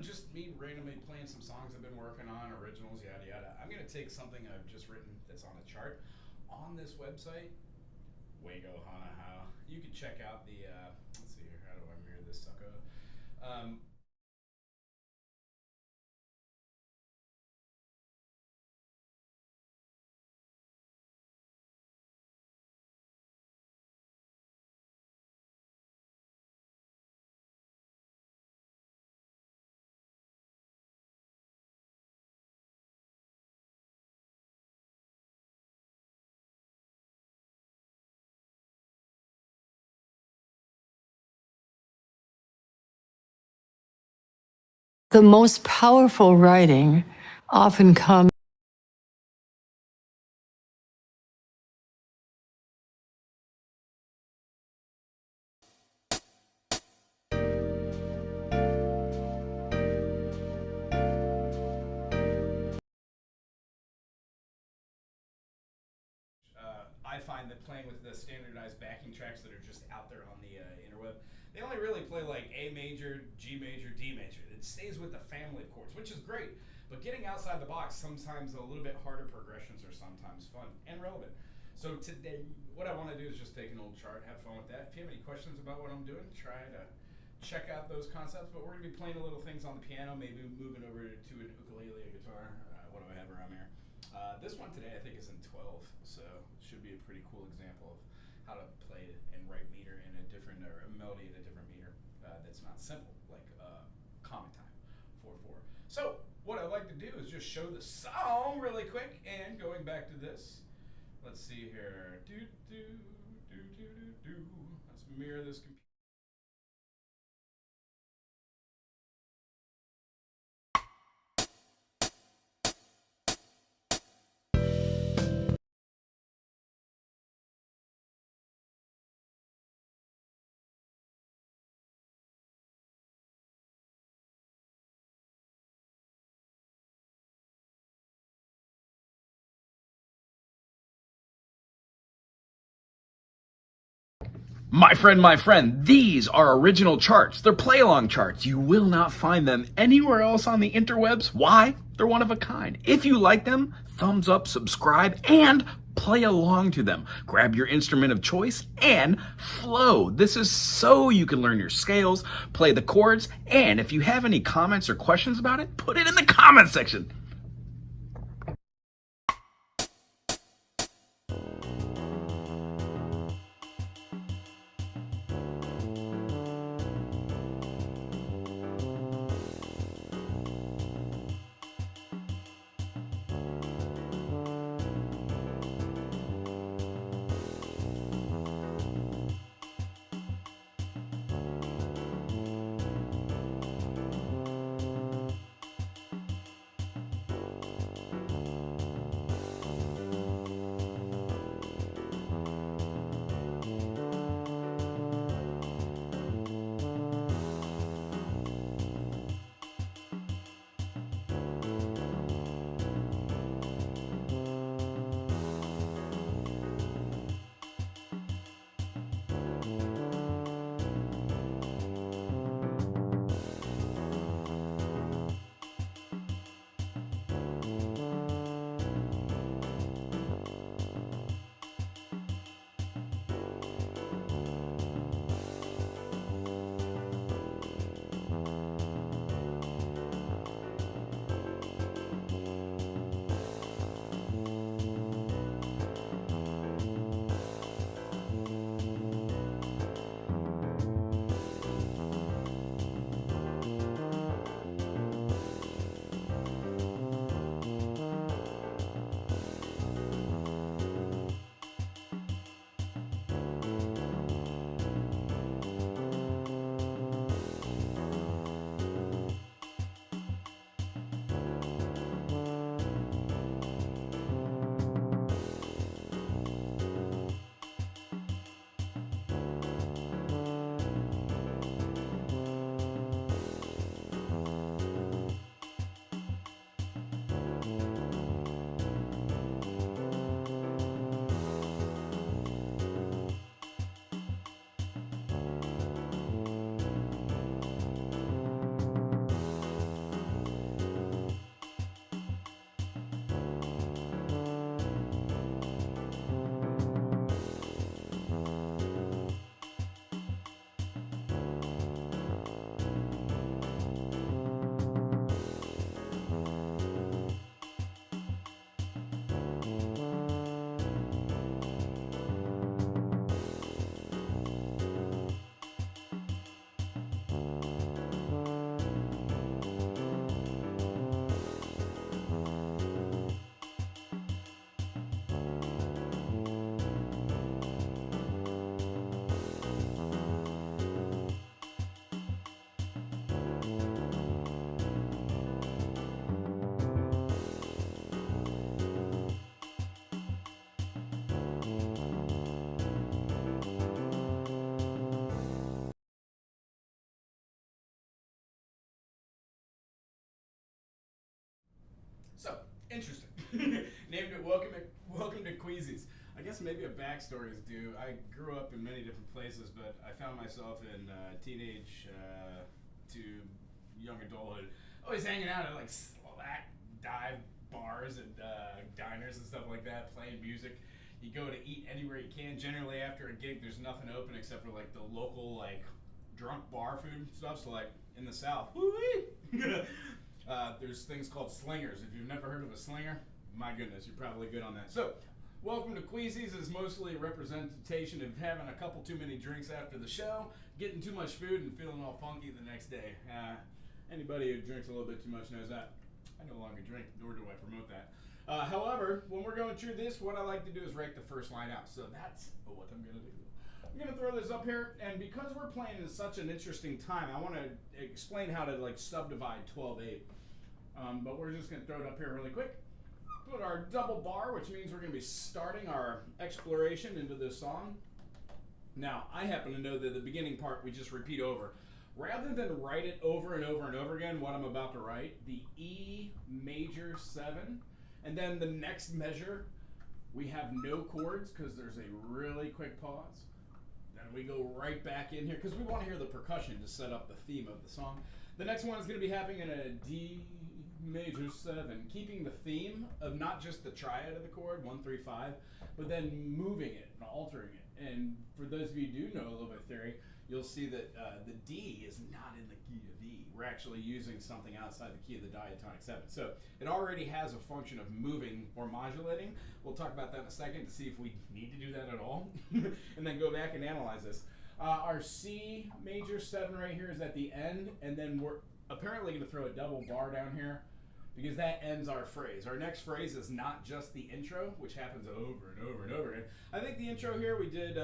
just me randomly playing some songs I've been working on, originals, yada yada. I'm gonna take something I've just written that's on a chart on this website, Wago, Hana Hou. You can check out the. Let's see here. How do I mirror this sucker? Um, The most powerful writing often comes. I find that playing with the standardized backing tracks that are just out there on the interweb, they only really play like A major, G major, D major. It stays with the family of chords, which is great. But getting outside the box, sometimes a little bit harder progressions are sometimes fun and relevant. So today, what I want to do is just take an old chart, have fun with that. If you have any questions about what I'm doing, try to check out those concepts. But we're going to be playing a little things on the piano, maybe moving over to an ukulele, a guitar. What do I have around here? This one today I think is in 12, so it should be a pretty cool example of how to play and write meter in a different, or a melody in a different meter that's not simple, like common time, 4/4. So what I'd like to do is just show the song really quick, and going back to this, let's see here. Do do do do do do. Let's mirror this computer. My friend, these are original charts. They're play-along charts. You will not find them anywhere else on the interwebs. Why? They're one of a kind. If you like them, thumbs up, subscribe, and play along to them. Grab your instrument of choice and flow. This is so you can learn your scales, play the chords, and if you have any comments or questions about it, put it in the comment section. Interesting. Named it Welcome to QUEEZY'S. I guess maybe a backstory is due. I grew up in many different places, but I found myself in teenage to young adulthood, always hanging out at like Slovak dive bars and diners and stuff like that, playing music. You go to eat anywhere you can. Generally, after a gig, there's nothing open except for like the local like drunk bar food stuff. So like in the South, there's things called slingers. If you've never heard of a slinger, my goodness, you're probably good on that. So, welcome to QUEEZY'S is mostly a representation of having a couple too many drinks after the show, getting too much food, and feeling all funky the next day. Anybody who drinks a little bit too much knows that. I no longer drink, nor do I promote that. However, when we're going through this, what I like to do is write the first line out. So that's what I'm going to do. I'm going to throw this up here, and because we're playing in such an interesting time, I want to explain how to like subdivide 12/8. But we're just going to throw it up here really quick. Put our double bar, which means we're going to be starting our exploration into this song. Now, I happen to know that the beginning part we just repeat over. Rather than write it over and over and over again, what I'm about to write, the E major 7, and then the next measure, we have no chords because there's a really quick pause. Then we go right back in here because we want to hear the percussion to set up the theme of the song. The next one is going to be happening in a D major 7, keeping the theme of not just the triad of the chord, 1, 3, 5, but then moving it and altering it. And for those of you who do know a little bit of theory, you'll see that the D is not in the key of E. We're actually using something outside the key of the diatonic 7. So it already has a function of moving or modulating. We'll talk about that in a second to see if we need to do that at all, and then go back and analyze this. Our C major 7 right here is at the end, and then we're apparently going to throw a double bar down here because that ends our phrase. Our next phrase is not just the intro, which happens over and over and over again. I think the intro here we did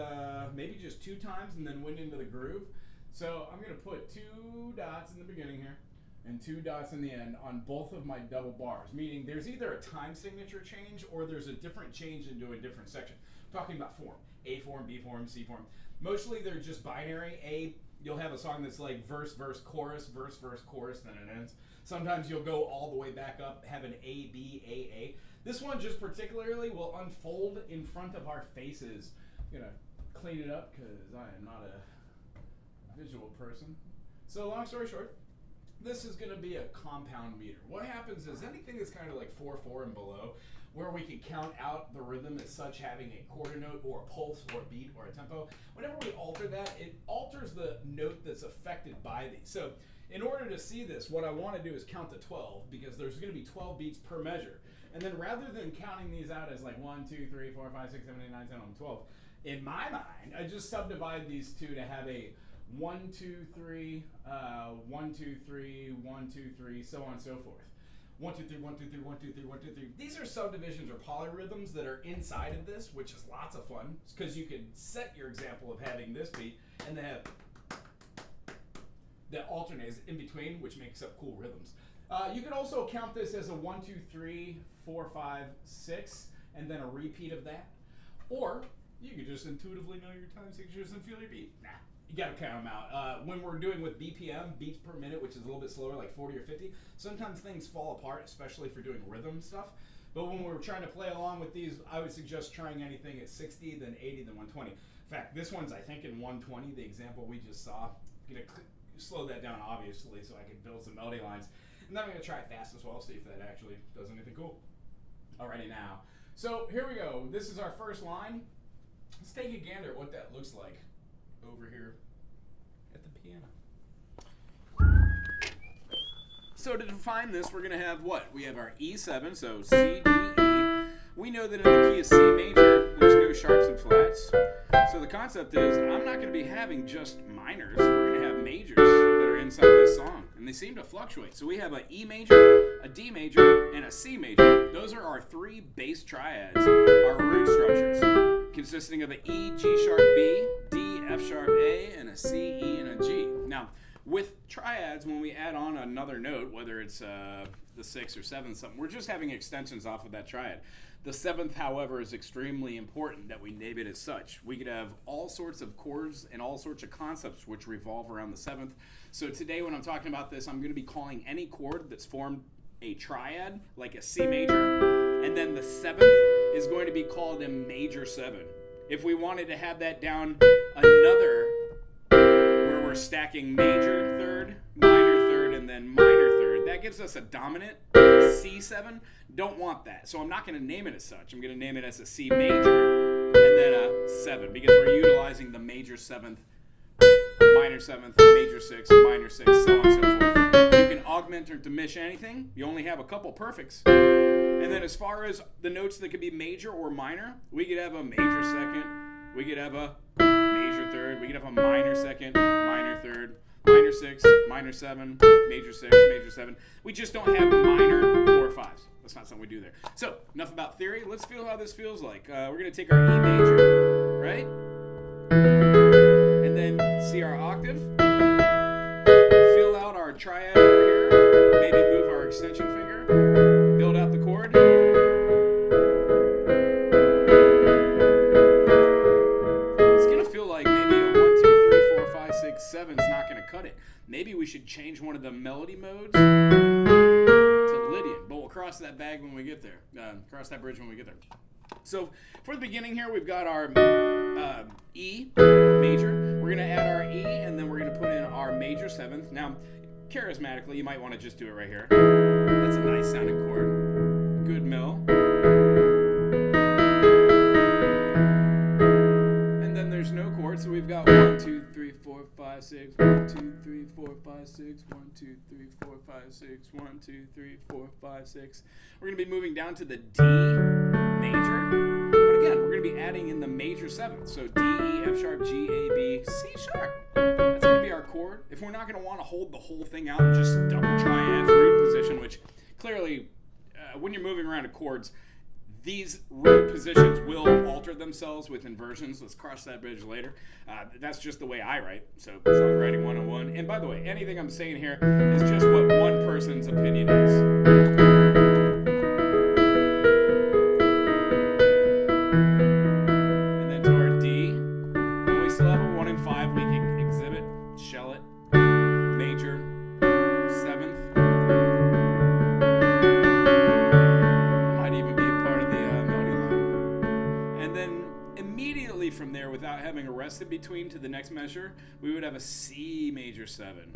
maybe just 2 times and then went into the groove. So I'm going to put 2 dots in the beginning here and 2 dots in the end on both of my double bars, meaning there's either a time signature change or there's a different change into a different section. I'm talking about form, A form, B form, C form. Mostly they're just binary. A, you'll have a song that's like verse, verse, chorus, then it ends. Sometimes you'll go all the way back up, have an A, B, A, A. This one just particularly will unfold in front of our faces. I'm gonna clean it up because I am not a visual person. So long story short, this is gonna be a compound meter. What happens is anything that's kind of like 4/4 and below, where we can count out the rhythm as such having a quarter note or a pulse or a beat or a tempo. Whenever we alter that, it alters the note that's affected by these. So in order to see this, what I want to do is count to 12 because there's going to be 12 beats per measure. And then rather than counting these out as like 1, 2, 3, 4, 5, 6, 7, 8, 9, 10, 11, 12, in my mind, I just subdivide these two to have a 1, 2, 3, 1, 2, 3, 1, 2, 3, so on and so forth. 1, 2, 3, 1, 2, 3, 1, 2, 3, 1, 2, 3. These are subdivisions or polyrhythms that are inside of this, which is lots of fun because you can set your example of having this beat and then have that alternates in between, which makes up cool rhythms. You can also count this as a 1, 2, 3, 4, 5, 6, and then a repeat of that. Or you could just intuitively know your time signatures and feel your beat. Nah, you gotta count them out. When we're doing with BPM, beats per minute, which is a little bit slower, like 40 or 50, sometimes things fall apart, especially for doing rhythm stuff. But when we're trying to play along with these, I would suggest trying anything at 60, then 80, then 120. In fact, this one's, I think, in 120, the example we just saw. I'm gonna slow that down, obviously, so I can build some melody lines. And then I'm going to try it fast as well, see if that actually does anything cool. Alrighty now. So here we go. This is our first line. Let's take a gander at what that looks like over here at the piano. So to define this, we're going to have what? We have our E7, so C, D, E. We know that in the key of C major, there's no sharps and flats. So the concept is I'm not going to be having just minors. We're going to have majors that are inside this song. And they seem to fluctuate. So we have an E major, a D major, and a C major. Those are our 3 bass triads, our root structures, consisting of an E, G sharp B, D, F sharp A, and a C, E, and a G. Now, with triads, when we add on another note, whether it's the 6th or 7th, something, we're just having extensions off of that triad. The 7th, however, is extremely important that we name it as such. We could have all sorts of chords and all sorts of concepts which revolve around the 7th. So today when I'm talking about this, I'm going to be calling any chord that's formed a triad, like a C major, and then the 7th is going to be called a major 7. If we wanted to have that down another, where we're stacking major 3rd, minor 3rd, and then minor 3rd, that gives us a dominant C7. Don't want that, so I'm not going to name it as such. I'm going to name it as a C major and then a 7, because we're utilizing the major 7th, minor 7th, major 6, minor 6, so on and so forth. You can augment or diminish anything. You only have a couple perfects. And then as far as the notes that could be major or minor, we could have a major 2nd, we could have a major 3rd, we could have a minor 2nd, minor 3rd, minor 6, minor 7, major 6, major 7. We just don't have minor 4 or 5s. That's not something we do there. So, enough about theory. Let's feel how this feels like. We're going to take our E major, right? And then see our octave. Fill out our triad over here. Maybe move our extension finger. Build out the chord. It's going to feel like maybe a 1, 2, 3, 4, 5, 6, 7 is not going to cut it. Maybe we should change one of the melody modes to Lydian, but we'll cross that bag when we get there. Cross that bridge when we get there. So for the beginning here, we've got our E major. We're going to add our E, and then we're going to put in our major 7th. Now, charismatically, you might want to just do it right here. That's a nice sounding chord. Good mill. And then there's no chord, so we've got 1, 2, 3, 4, 5, 6. 1, 2, 3, 4, 5, 6. 1, 2, 3, 4, 5, 6. 1, 2, 3, 4, 5, 6. We're going to be moving down to the D major. But again, we're going to be adding in the major 7th. So D, E, F sharp, G, A, B, C sharp. That's going to be our chord. If we're not going to want to hold the whole thing out and just double triad root position, which clearly, when you're moving around to chords, these root positions will alter themselves with inversions. Let's cross that bridge later. That's just the way I write. So songwriting 101. And by the way, anything I'm saying here is just what one person's opinion is. And then to our D, when we still have a 1 and 5, we can exhibit, shell it, major, 7th. From there, without having a rest in between to the next measure, we would have a C major 7.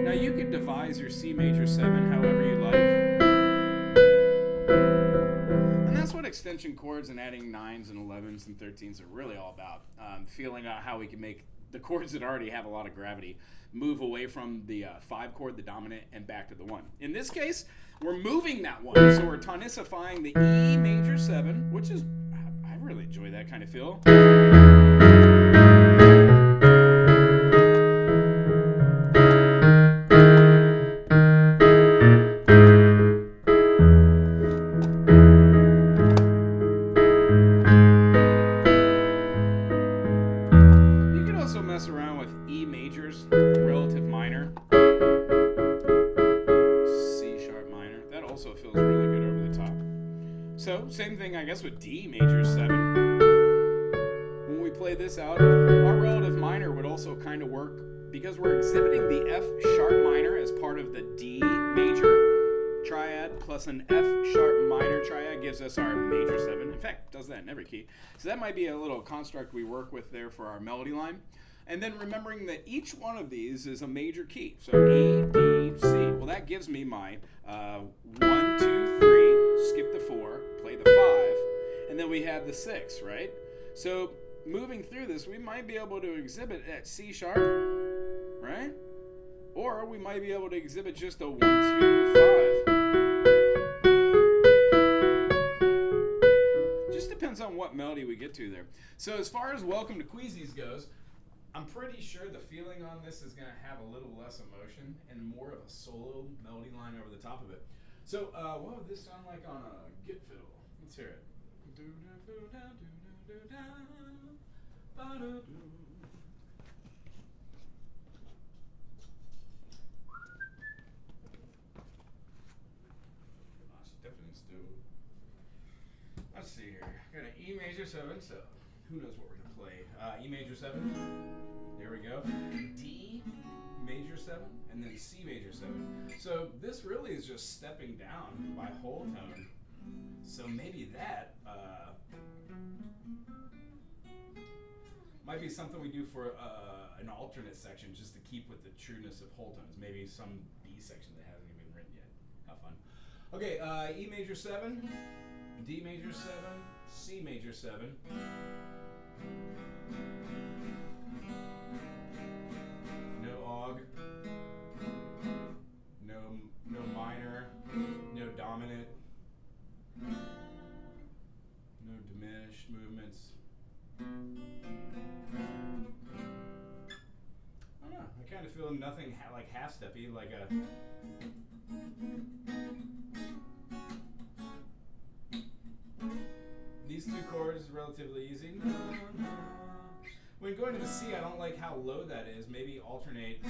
Now you could devise your C major 7 however you like. And that's what extension chords and adding 9s and 11s and 13s are really all about. Feeling out how we can make the chords that already have a lot of gravity move away from the 5 chord, the dominant, and back to the 1. In this case, we're moving that 1, so we're tonicifying the E major 7, which is, I really enjoy that kind of feel. You can also mess around with E majors, relative minor, C sharp minor. That also feels really good over the top. So, same thing, I guess, with D major 7. When we play this out, our relative minor would also kind of work because we're exhibiting the F sharp minor as part of the D major triad plus an F sharp minor triad gives us our major 7. In fact, it does that in every key. So that might be a little construct we work with there for our melody line. And then remembering that each one of these is a major key. So E, D, C. Well, that gives me my 1, 2, 3, skip the 4, play the 5, and then we have the 6, right? So moving through this, we might be able to exhibit at C sharp, right? Or we might be able to exhibit just a 1, 2, 5. Just depends on what melody we get to there. So as far as Welcome to QUEEZY'S goes, I'm pretty sure the feeling on this is going to have a little less emotion and more of a solo melody line over the top of it. So what would this sound like on a git fiddle? Let's hear it. Let's see here. Got an E major 7, so who knows what we're going to play. E major 7. There we go. D major 7, and then C major 7. So this really is just stepping down by whole tone. So maybe that might be something we do for an alternate section just to keep with the trueness of whole tones. Maybe some B section that hasn't even been written yet. How fun. Okay, E major 7, D major 7, C major 7. No aug. No minor. No dominant. No diminished movements. I don't know. I kind of feel nothing like half-steppy, like a. These two chords is relatively easy. When going to the C, I don't like how low that is. Maybe alternate.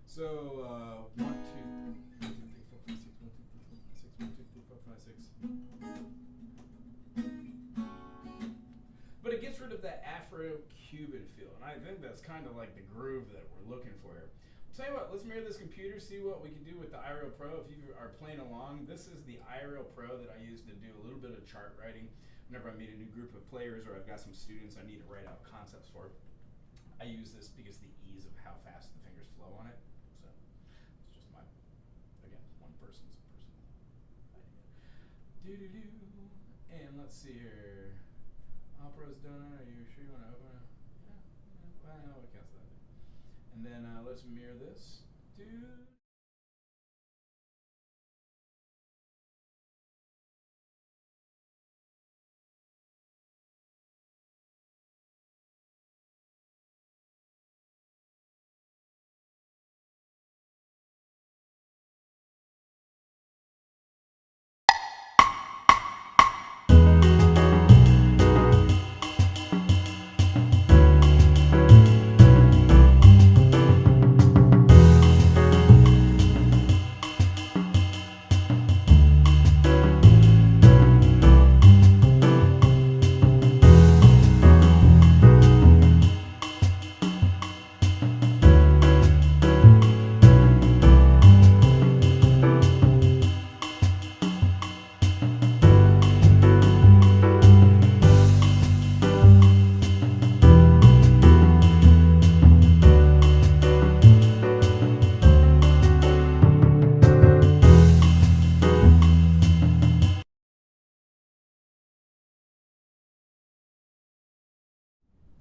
So, 1, 2, 3, 4, 5, 6, 1, 2, 3, 4, 5, 6, 1, 2, 3, 4, 5, 6. But it gets rid of that Afro-Cuban feel, and I think that's kind of like the groove that we're looking for here. I'll tell you what, let's mirror this computer, see what we can do with the iReal Pro. If you are playing along, this is the iReal Pro that I use to do a little bit of chart writing. Whenever I meet a new group of players or I've got some students I need to write out concepts for, I use this because of the ease of how fast the fingers flow on it. It's just my, again, one person's personal idea. And let's see here. Opera's done. Are you sure you want to open it? Yeah. Well, we cancel that. And then let's mirror this.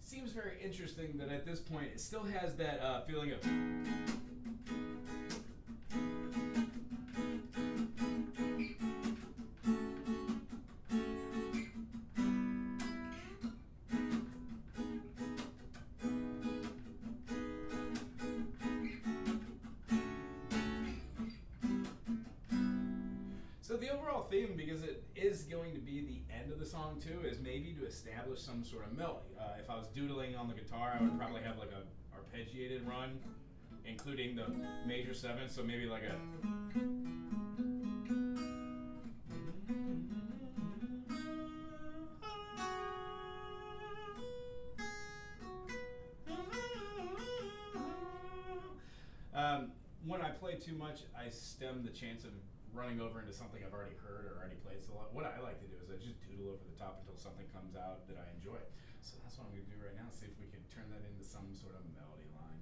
Seems very interesting that at this point it still has that feeling of. So the overall theme, because it is going to be the end of the song too, is maybe to establish some sort of melody. If I was doodling on the guitar, I would probably have like a arpeggiated run, including the major 7, so maybe like a. When I play too much, I stem the chance of running over into something I've already heard or already played. So what I like to do is I just doodle over the top until something comes out that I enjoy. So that's what I'm going to do right now, see if we can turn that into some sort of melody line.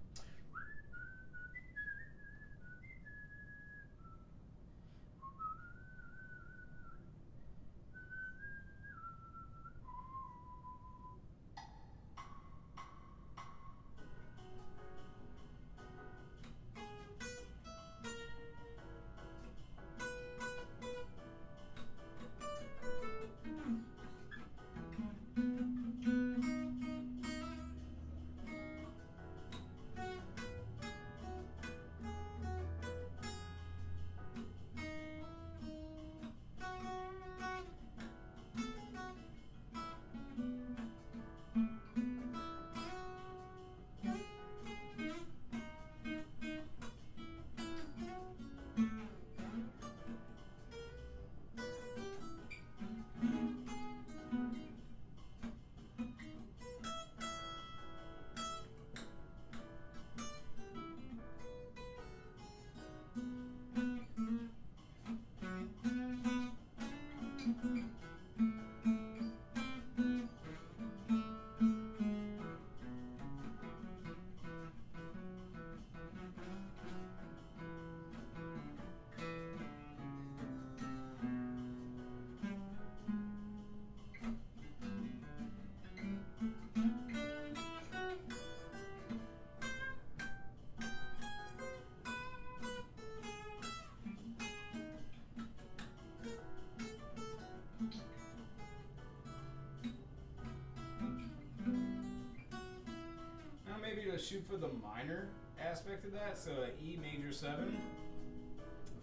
go shoot for the minor aspect of that. So E major 7.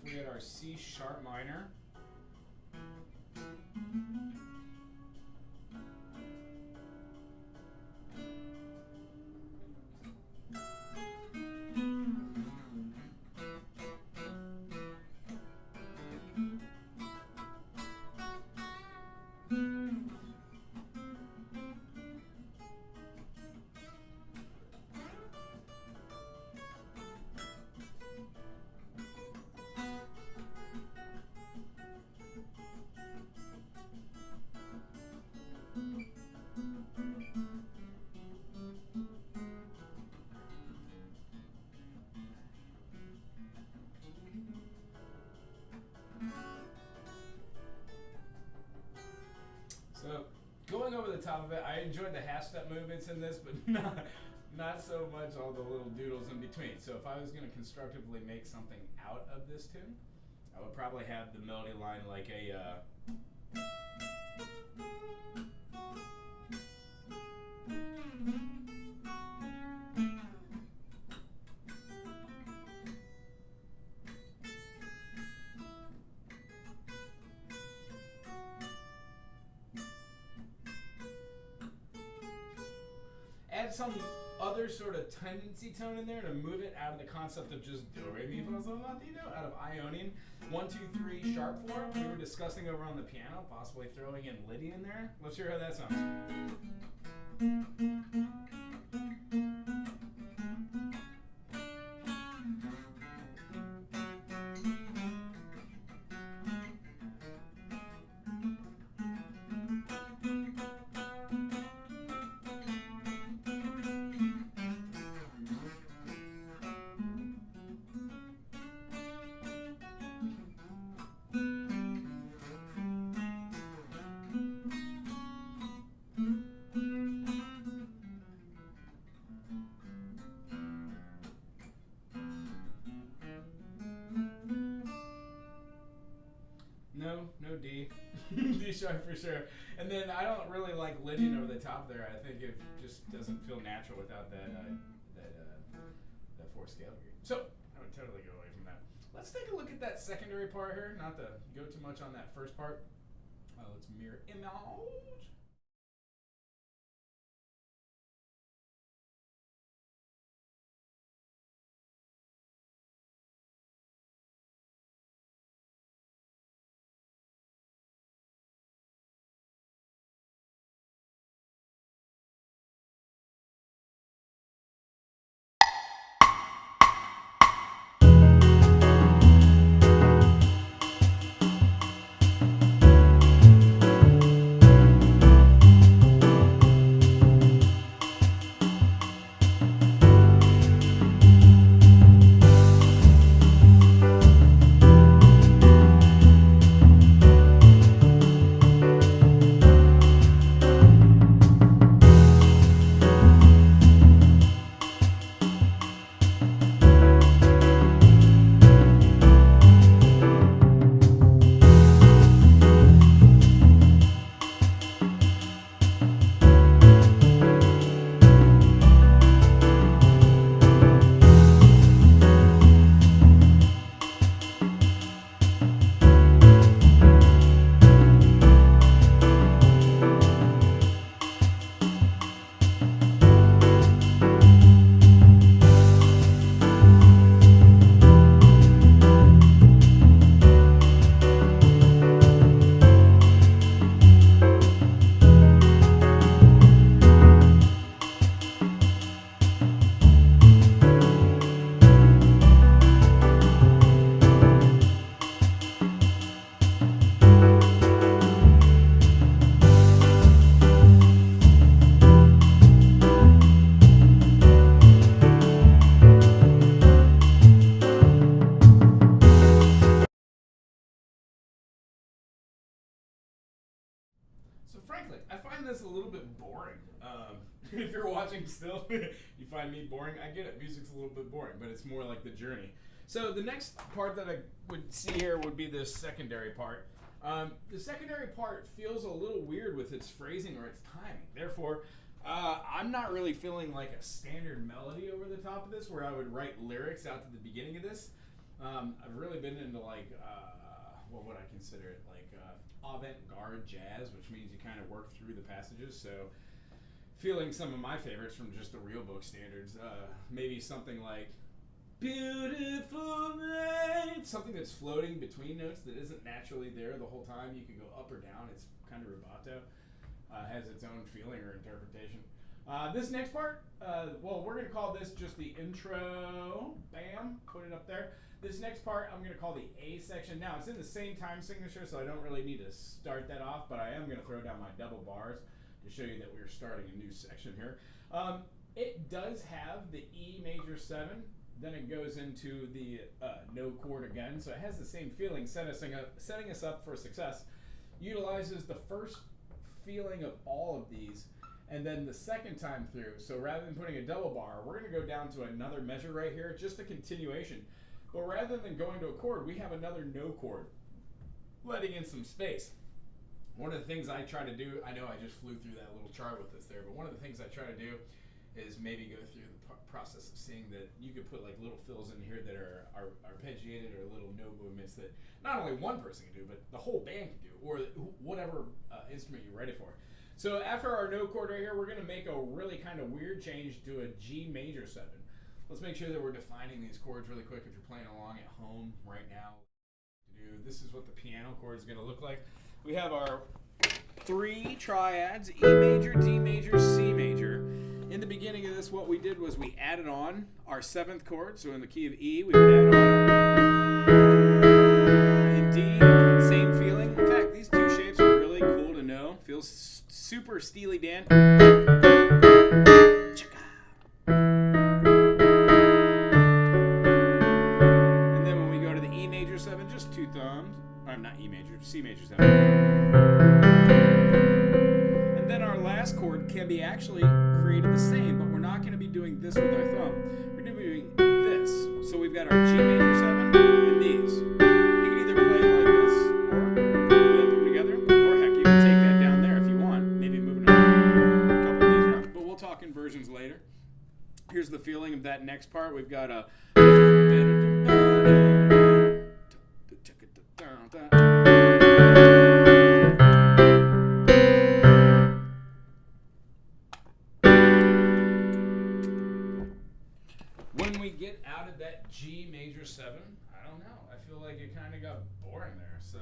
If we had our C sharp minor. So, going over the top of it, I enjoyed the half-step movements in this, but not so much all the little doodles in between. So if I was going to constructively make something out of this tune, I would probably have the melody line like a... add some other sort of tendency tone in there to move it out of the concept of just do re mi fa sol la ti do, out of Ionian 1 2 3 sharp form we were discussing over on the piano, possibly throwing in Lydia in there. Let's hear how that sounds. No D. D sharp for sure. And then I don't really like Lydian over the top there. I think it just doesn't feel natural without that fourth scale degree. So I would totally go away from that. Let's take a look at that secondary part here. Not to go too much on that first part. Let's mirror image. So frankly, I find this a little bit boring. If you're watching still, you find me boring. I get it, music's a little bit boring, but it's more like the journey. So the next part that I would see here would be this secondary part. The secondary part feels a little weird with its phrasing or its timing. Therefore, I'm not really feeling like a standard melody over the top of this where I would write lyrics out to the beginning of this. I've really been into like, what would I consider it? Like avant-garde jazz, which means you kind of work through the passages. So feeling some of my favorites from just the real book standards, maybe something like beautiful night, something that's floating between notes that isn't naturally there the whole time. You can go up or down. It's kind of rubato. Has its own feeling or interpretation. This next part, well, we're going to call this just the intro. Bam, put it up there. This next part I'm going to call the A section. Now, it's in the same time signature, so I don't really need to start that off, but I am going to throw down my double bars to show you that we're starting a new section here. It does have the E major 7, then it goes into the no chord again, so it has the same feeling, setting us up for success. Utilizes the first feeling of all of these, and then the second time through. So rather than putting a double bar, we're going to go down to another measure right here, just a continuation. But rather than going to a chord, we have another no chord, letting in some space. One of the things I try to do, I know I just flew through that little chart with us there, but one of the things I try to do is maybe go through the process of seeing that you could put like little fills in here that are arpeggiated, or little note movements that not only one person can do, but the whole band can do, or whatever instrument you're ready for. So after our no chord right here, we're going to make a really kind of weird change to a G major 7. Let's make sure that we're defining these chords really quick if you're playing along at home right now. This is what the piano chord is going to look like. We have our 3 triads, E major, D major, C major. In the beginning of this, what we did was we added on our 7th chord. So in the key of E, we would add on in D, same feeling. In fact, these two shapes are really cool to know. Feels super Steely Dan. And then when we go to the E major 7, just 2 thumbs. Not E major, C major 7. And then our last chord can be actually created the same, but we're not going to be doing this with our thumb. We're going to be doing this. So we've got our G major 7 and these. You can either play it like this or blend them together, or heck, you can take that down there if you want. Maybe moving a couple of these around. But we'll talk inversions later. Here's the feeling of that next part. We've got a when we get out of that G major 7, I don't know. I feel like it kind of got boring there. So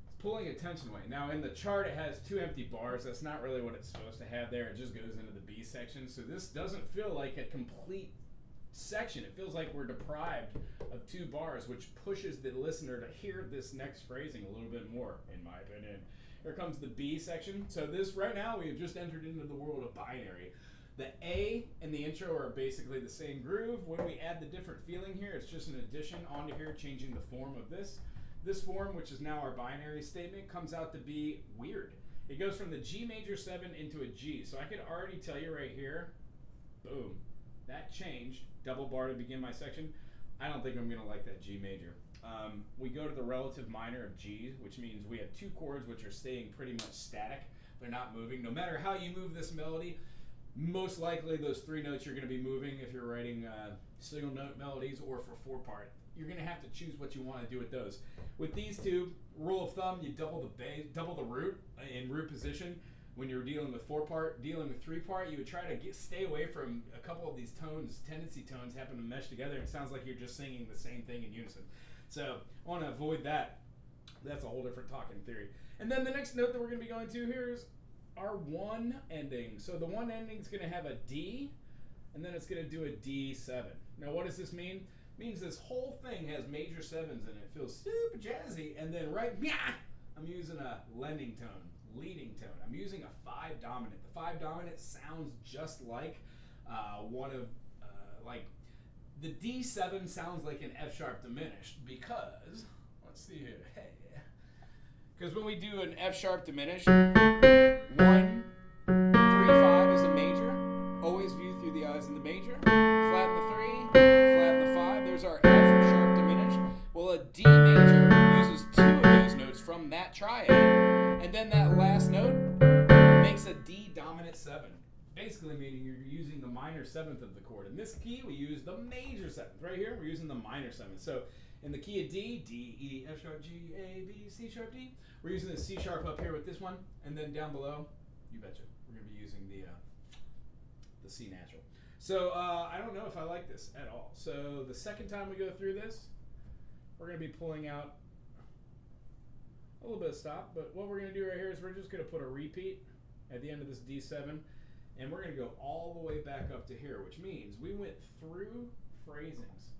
it's pulling attention away. Now in the chart it has 2 empty bars. That's not really what it's supposed to have there. It just goes into the B section. So this doesn't feel like a complete section. It feels like we're deprived of 2 bars, which pushes the listener to hear this next phrasing a little bit more, in my opinion. Here comes the B section. So this, right now, we have just entered into the world of binary. The A and the intro are basically the same groove. When we add the different feeling here, it's just an addition onto here, changing the form of this. This form, which is now our binary statement, comes out to be weird. It goes from the G major 7 into a G. So I could already tell you right here, boom, that changed. Double bar to begin my section. I don't think I'm going to like that G major. We go to the relative minor of G, which means we have 2 chords which are staying pretty much static. They're not moving. No matter how you move this melody, most likely those 3 notes you're going to be moving if you're writing single note melodies or for 4-part. You're going to have to choose what you want to do with those. With these 2, rule of thumb, you double the bass, double the root in root position. When you're dealing with 4-part, dealing with 3-part, you would try to stay away from a couple of these tones. Tendency tones happen to mesh together. It sounds like you're just singing the same thing in unison. So I want to avoid that. That's a whole different talking theory. And then the next note that we're going to be going to here is our 1 ending. So the 1 ending is going to have a D, and then it's going to do a D7. Now what does this mean? It means this whole thing has major 7s in it. It feels super jazzy. And then I'm using a leading tone. I'm using a 5 dominant. The 5 dominant sounds just like one of like the D7 sounds like an F sharp diminished because let's see here. Hey, because when we do an F sharp diminished, 1, 3, 5 is a major. Always view through the eyes in the major. Flatten the 3, flatten the 5. There's our F sharp diminished. Well, a D major uses 2 of those notes from that triad. And then that last note makes a D dominant 7. Basically meaning you're using the minor 7th of the chord. In this key, we use the major 7th. Right here, we're using the minor 7th. So in the key of D, D, E, F sharp, G, A, B, C sharp, D, we're using the C sharp up here with this one, and then down below, you betcha, we're going to be using the C natural. So I don't know if I like this at all. So the second time we go through this, we're going to be pulling out a little bit of stop, but what we're going to do right here is we're just going to put a repeat at the end of this D7, and we're going to go all the way back up to here, which means we went through phrasings.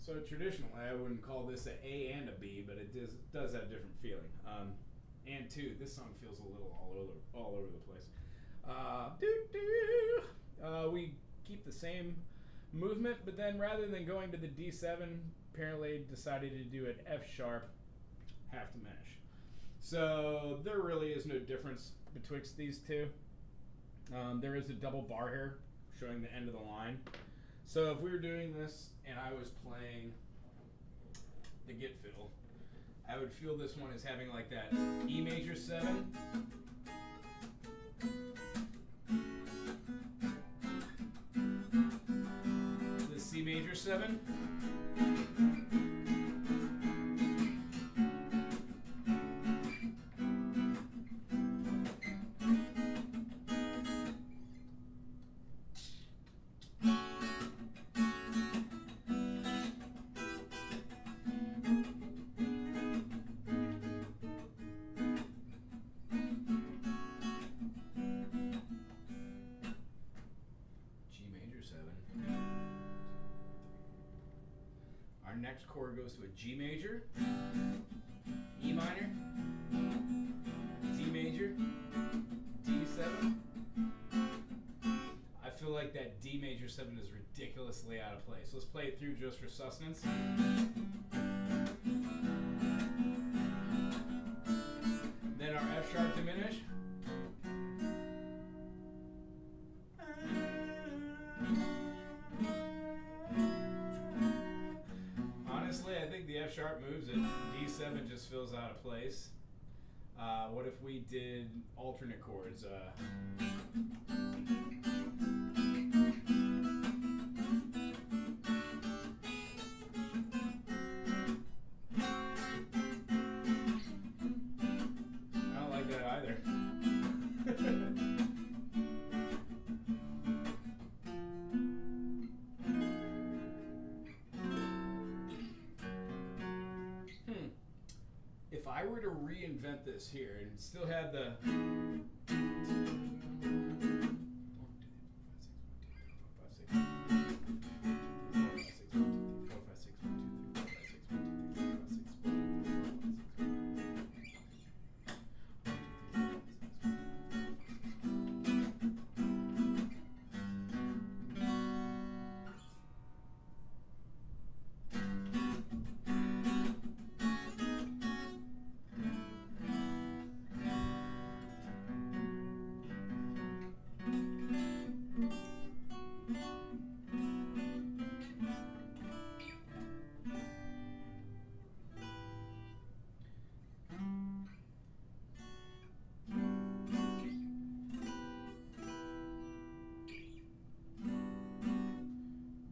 So traditionally, I wouldn't call this an A and a B, but it does have a different feeling. And two, this song feels a little all over the place. We keep the same movement, but then rather than going to the D7, apparently decided to do an F sharp half diminished. So there really is no difference betwixt these two. There is a double bar here showing the end of the line. So if we were doing this and I was playing the git fiddle, I would feel this one as having like that E major 7, the C major 7, Our next chord goes to a G major, E minor, D major, D7. I feel like that D major 7 is ridiculously out of place. Let's play it through just for sustenance. Then our F sharp diminish. I think the F sharp moves it. D7 just feels out of place. What if we did alternate chords? I don't like that either. If I were to reinvent this here and still had the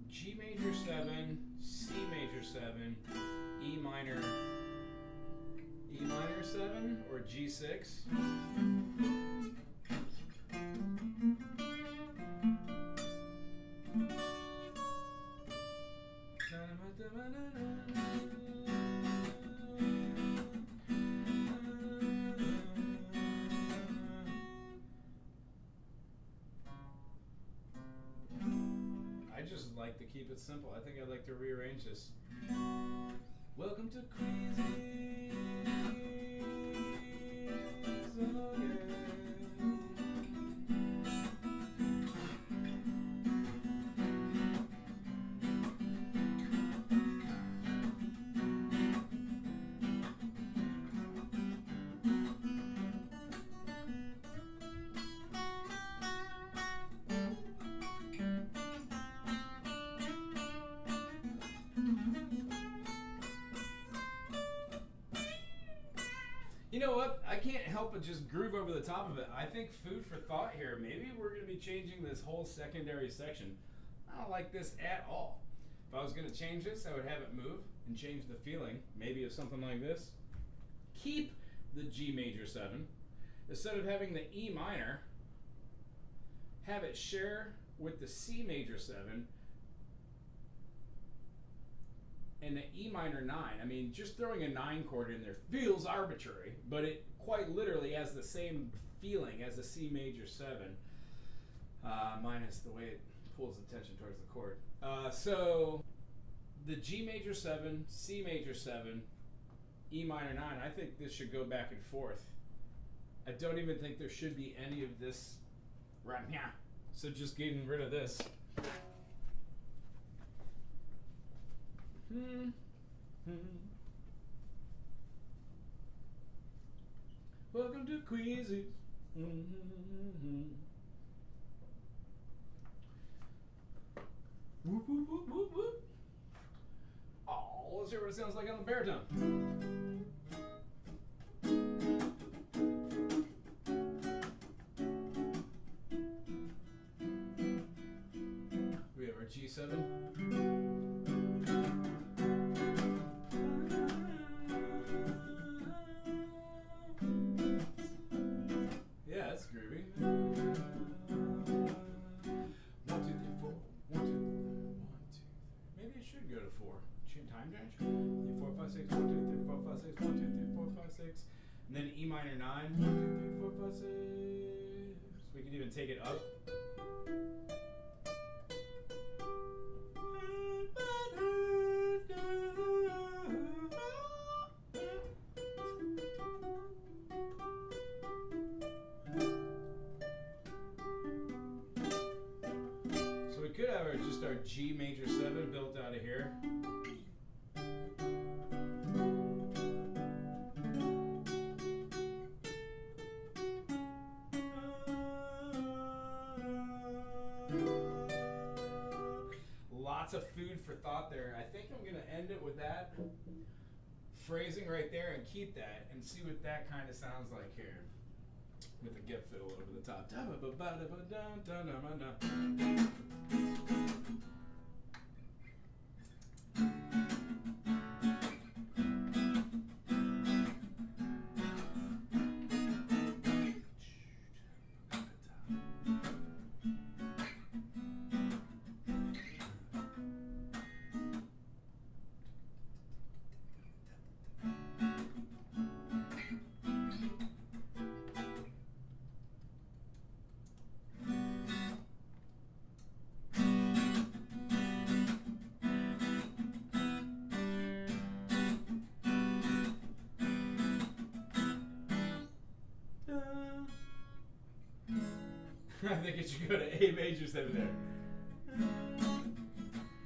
G major 7, C major 7, E minor 7, or G6. I just like to keep it simple. I think I'd like to rearrange this. Welcome to QUEEZY'S. Oh, yeah. You know what? I can't help but just groove over the top of it. I think food for thought here. Maybe we're going to be changing this whole secondary section. I don't like this at all. If I was going to change this, I would have it move and change the feeling, maybe of something like this. Keep the G major 7. Instead of having the E minor, have it share with the C major 7 and the E minor 9. I mean, just throwing a 9 chord in there feels arbitrary, but it quite literally has the same feeling as the C major 7, minus the way it pulls attention towards the chord. So the G major 7, C major 7, E minor 9, I think this should go back and forth. I don't even think there should be any of this right now. So just getting rid of this. Welcome to QUEEZY'S. Whoop, whoop, whoop, whoop, whoop. Oh, let's hear what it sounds like on the baritone. We have our G7. Yeah, that's groovy. 1, 2, 3, 4. 1, 2, 1, 2. Maybe it should go to 4. Time change. 3, 4, 5, 6. 1, 2, 3, 4, 5, 6. 1, 2, 3, 4, 5, 6. And then E minor 9. 1, 2, 3, 4, 5, 6. We can even take it up. So we could have just our G major 7 built out of here. Lots of food for thought there. I think I'm going to end it with that phrasing right there and keep that and see what that kind of sounds like here with the get fiddle over the top. I think it should go to A major 7 there.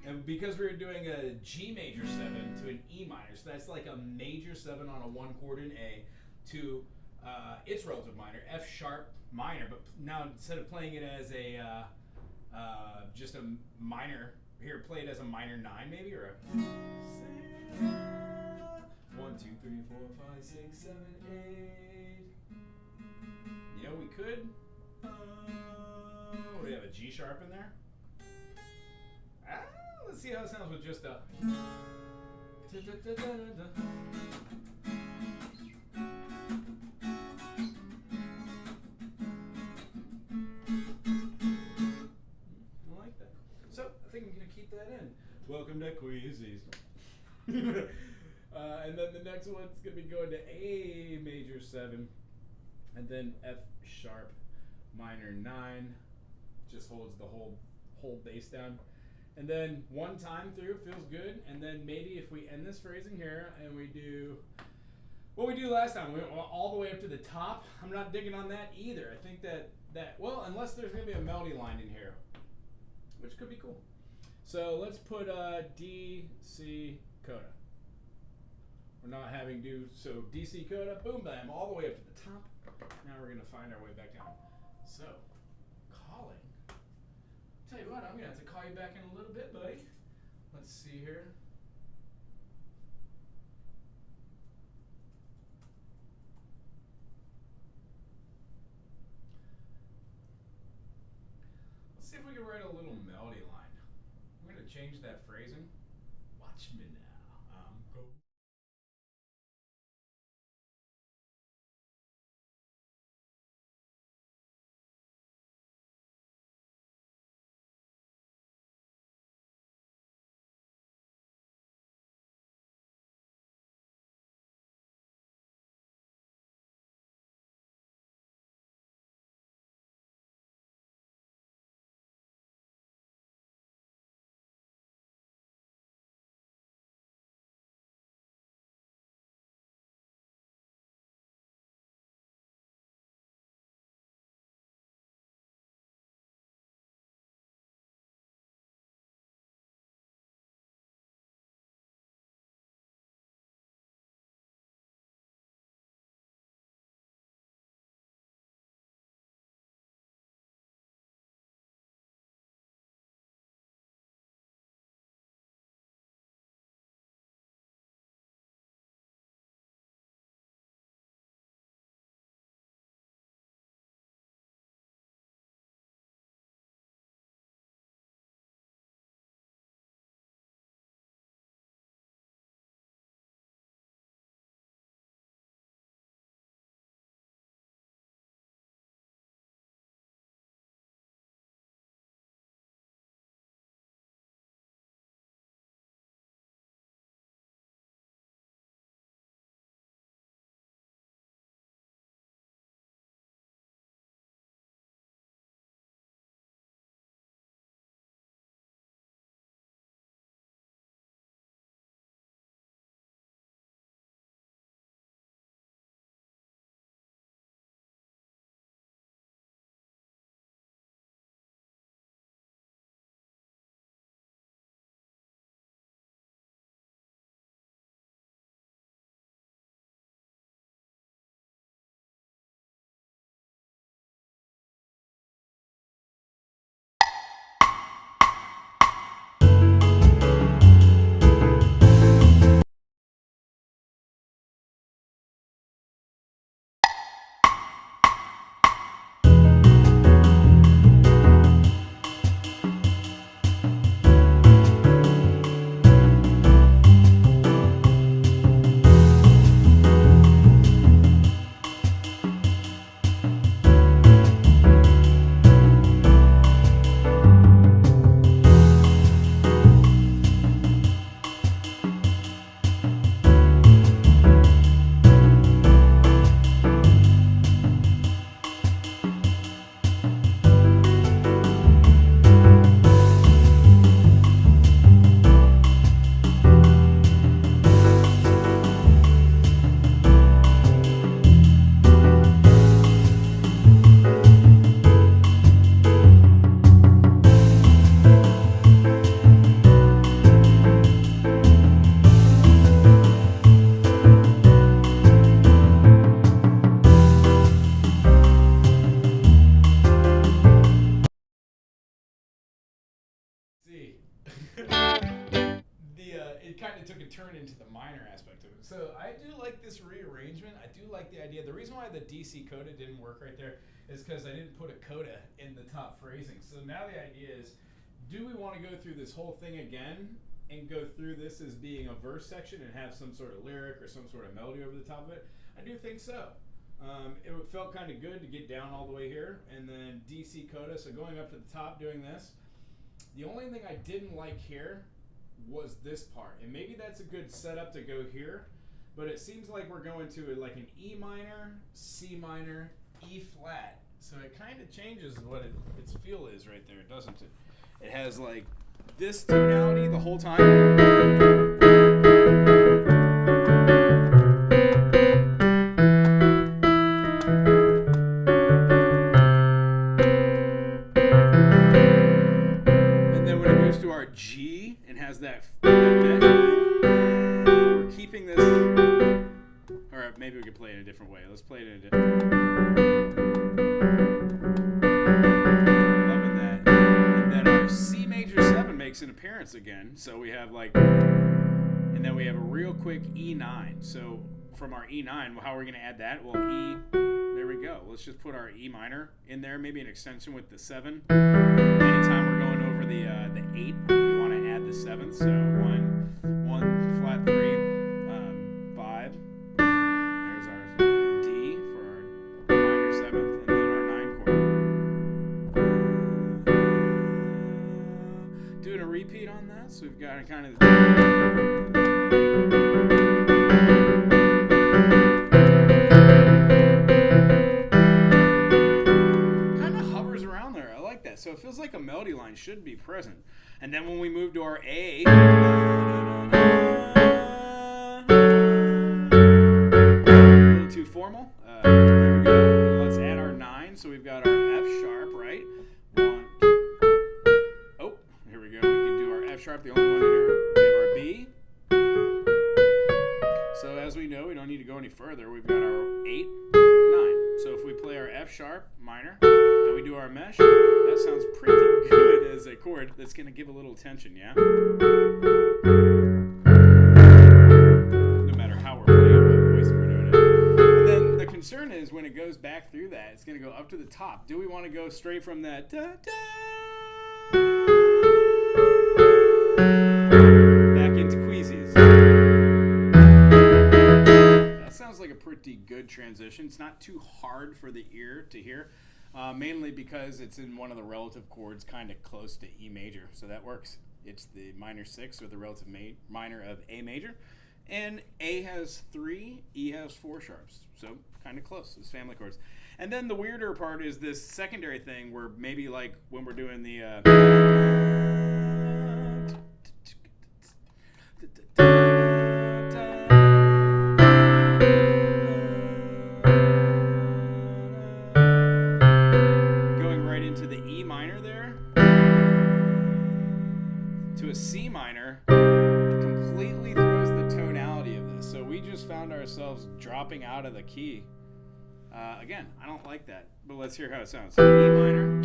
And because we're doing a G major 7 to an E minor, so that's like a major 7 on a 1 chord in A to its relative minor, F sharp minor, but now instead of playing it as a just a minor, here play it as a minor 9 maybe, or a 1, 2, 3, 4, 5, 6, 7, 8. You know, we could. What do we have, a G sharp in there? Let's see how it sounds with just a. I like that. So I think I'm gonna keep that in. Welcome to QUEEZY'S. And then the next one's gonna be going to A major 7, and then F sharp minor 9. Just holds the whole bass down. And then one time through feels good. And then maybe if we end this phrasing here and we do what we do last time, we went all the way up to the top. I'm not digging on that either. I think that well, unless there's gonna be a melody line in here, which could be cool. So let's put D, C, coda. We're not having so D, C, coda, boom, bam, all the way up to the top. Now we're gonna find our way back down. So, calling. Tell you what, I'm gonna have to call you back in a little bit, buddy. Let's see here. see if we can write a little melody line. I'm going to change that phrasing. Watch me now. Go. See, it kind of took a turn into the minor aspect of it. So I do like this rearrangement. I do like the idea. The reason why the DC coda didn't work right there is because I didn't put a coda in the top phrasing. So now the idea is, do we want to go through this whole thing again and go through this as being a verse section and have some sort of lyric or some sort of melody over the top of it? I do think so. It felt kind of good to get down all the way here, and then DC coda, so going up to the top doing this. The only thing I didn't like here was this part, and maybe that's a good setup to go here, but it seems like we're going to like an E minor, C minor, E flat, so it kind of changes what its feel is right there, doesn't it? It has like this tonality the whole time. G and has that measure. We're keeping this, or maybe we could play it in a different way. Let's play it in a different way. Loving that. And then our C major 7 makes an appearance again. So we have like, and then we have a real quick E9. So from our E9, how are we going to add that? Well, E, there we go. Let's just put our E minor in there, maybe an extension with the 7. Anytime the 8, we want to add the 7th. So 1 flat 3, 5. There's our D for our minor 7th, and then our 9 chord. Doing a repeat on that, so we've got kind of. So it feels like a melody line should be present. And then when we move to our A, a little too formal. There we go. And let's add our 9. So we've got our F sharp, right? 1, 2. Oh, here we go. We can do our F sharp, the only one here. We have our B. So as we know, we don't need to go any further. We've got our 8, 9. So if we play our F sharp minor, and we do our mesh, that sounds pretty good as a chord that's going to give a little tension, yeah? No matter how we're playing, what voice we're doing it. And then the concern is when it goes back through that, it's going to go up to the top. Do we want to go straight from that da-da back into QUEEZY'S? That sounds like a pretty good transition. It's not too hard for the ear to hear. Mainly because it's in one of the relative chords kind of close to E major, so that works. It's the minor 6 or the relative minor of A major, and A has 3, E has 4 sharps, so kind of close. It's family chords. And then the weirder part is this secondary thing where maybe like when we're doing the a C minor completely throws the tonality of this. So we just found ourselves dropping out of the key. Again, I don't like that, but let's hear how it sounds. So E minor,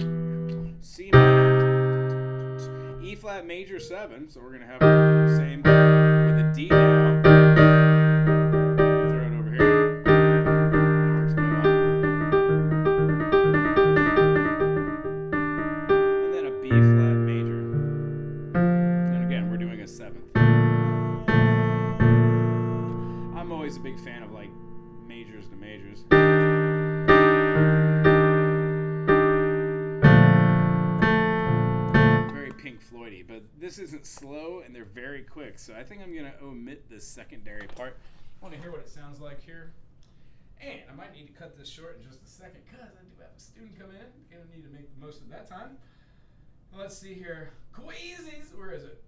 C minor, E flat major 7. So we're going to have our same with a D now. Throw it over here. That works quite well. And then a B flat major. 7th. I'm always a big fan of like majors to majors. Very Pink Floyd-y, but this isn't slow and they're very quick, so I think I'm going to omit this secondary part. I want to hear what it sounds like here. And I might need to cut this short in just a second because I do have a student come in. Going to need to make the most of that time. Let's see here. QUEEZY'S, where is it?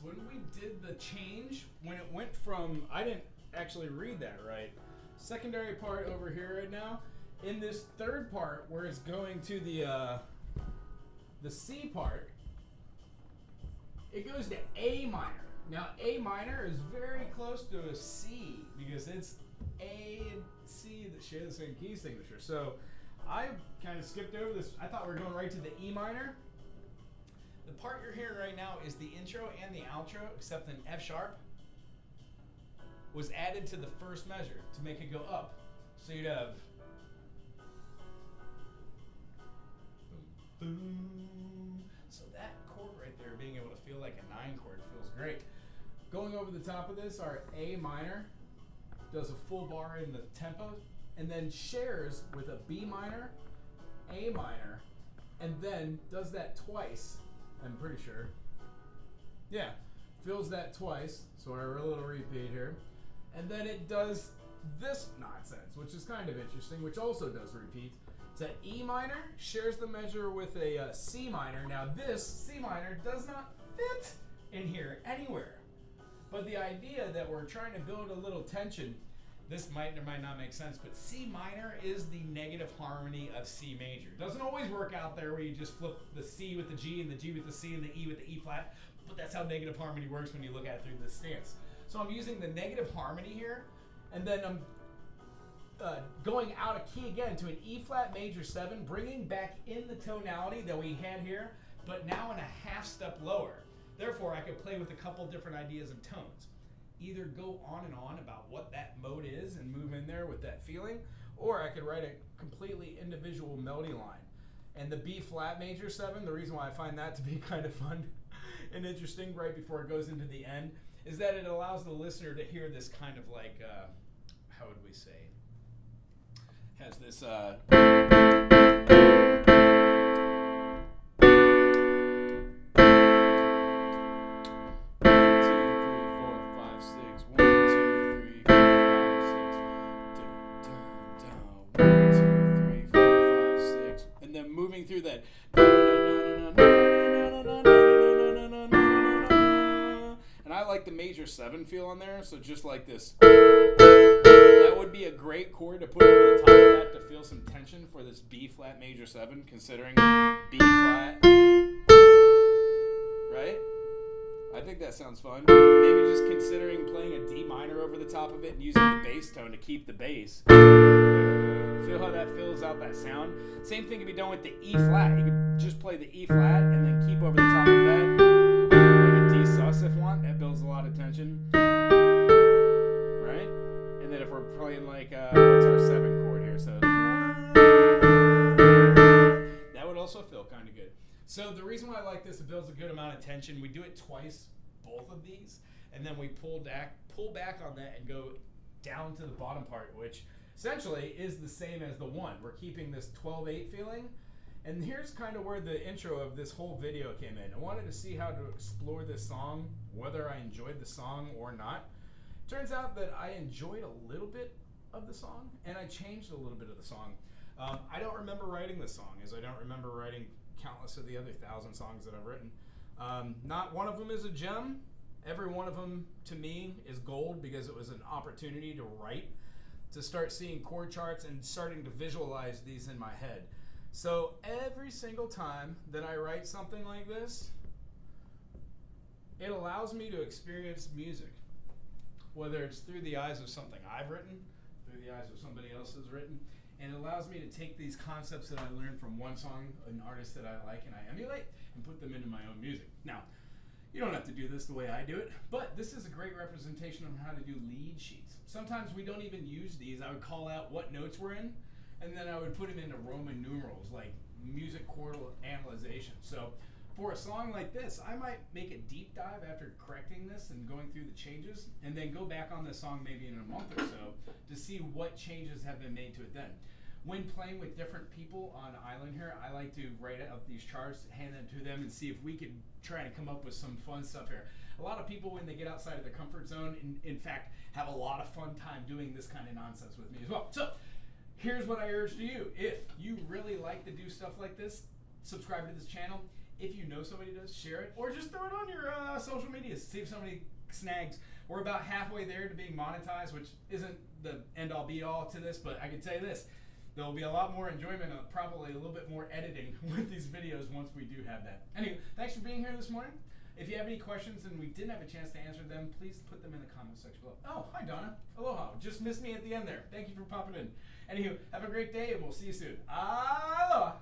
When we did the change, when it went from, I didn't actually read that right, secondary part over here right now, in this third part where it's going to the C part, it goes to A minor. Now A minor is very close to a C because it's A and C that share the same key signature. So I kind of skipped over this. I thought we were going right to the E minor. The part you're hearing right now is the intro and the outro, except an F sharp was added to the first measure to make it go up. So you'd have boom, boom. So that chord right there, being able to feel like a 9 chord, feels great. Going over the top of this, our A minor does a full bar in the tempo, and then shares with a B minor, A minor, and then does that twice, I'm pretty sure. Yeah, fills that twice, so our little repeat here. And then it does this nonsense, which is kind of interesting, which also does repeat. It's an E minor, shares the measure with a C minor. Now this C minor does not fit in here anywhere. But the idea that we're trying to build a little tension, this might or might not make sense, but C minor is the negative harmony of C major. Doesn't always work out there where you just flip the C with the G and the G with the C and the E with the E flat, but that's how negative harmony works when you look at it through this stance. So I'm using the negative harmony here, and then I'm going out of key again to an E flat major 7, bringing back in the tonality that we had here, but now in a half step lower. Therefore, I could play with a couple different ideas and tones. Either go on and on about what that mode is and move in there with that feeling, or I could write a completely individual melody line. And the B flat major 7, the reason why I find that to be kind of fun and interesting right before it goes into the end, is that it allows the listener to hear this kind of like, how would we say, has this, moving through that, and I like the major 7 feel on there, so just like this, that would be a great chord to put over the top of that to feel some tension for this B flat major 7, considering B flat, right? I think that sounds fun. Maybe just considering playing a D minor over the top of it and using the bass tone to keep the bass. Feel how that fills out that sound? Same thing can be done with the E flat. You could just play the E flat and then keep over the top of that. Like a D sus if you want. That builds a lot of tension. Right? And then if we're playing like, what's our 7 chord here? So that would also feel kind of good. So the reason why I like this, it builds a good amount of tension. We do it twice, both of these, and then we pull back on that and go down to the bottom part, which essentially is the same as the 1. We're keeping this 12/8 feeling. And here's kind of where the intro of this whole video came in. I wanted to see how to explore this song, whether I enjoyed the song or not. Turns out that I enjoyed a little bit of the song, and I changed a little bit of the song. I don't remember writing this song, as I don't remember writing countless of the other 1,000 songs that I've written. Not one of them is a gem. Every one of them, to me, is gold because it was an opportunity to write, to start seeing chord charts and starting to visualize these in my head. So every single time that I write something like this, it allows me to experience music, whether it's through the eyes of something I've written, through the eyes of somebody else has written, and it allows me to take these concepts that I learned from one song, an artist that I like and I emulate, and put them into my own music. Now, you don't have to do this the way I do it, but this is a great representation of how to do lead sheets. Sometimes we don't even use these. I would call out what notes we're in, and then I would put them into Roman numerals, like music chord analyzation. So for a song like this, I might make a deep dive after correcting this and going through the changes, and then go back on the song maybe in a month or so to see what changes have been made to it then. When playing with different people on Island here, I like to write out these charts, hand them to them, and see if we could try to come up with some fun stuff here. A lot of people, when they get outside of their comfort zone, in fact, have a lot of fun time doing this kind of nonsense with me as well. So here's what I urge to you. If you really like to do stuff like this, subscribe to this channel. If you know somebody does, share it, or just throw it on your social medias. See if somebody snags. We're about halfway there to being monetized, which isn't the end-all be-all to this, but I can tell you this. There will be a lot more enjoyment and probably a little bit more editing with these videos once we do have that. Anyway, thanks for being here this morning. If you have any questions and we didn't have a chance to answer them, please put them in the comment section below. Oh, hi Donna. Aloha. Just missed me at the end there. Thank you for popping in. Anywho, have a great day and we'll see you soon. Aloha.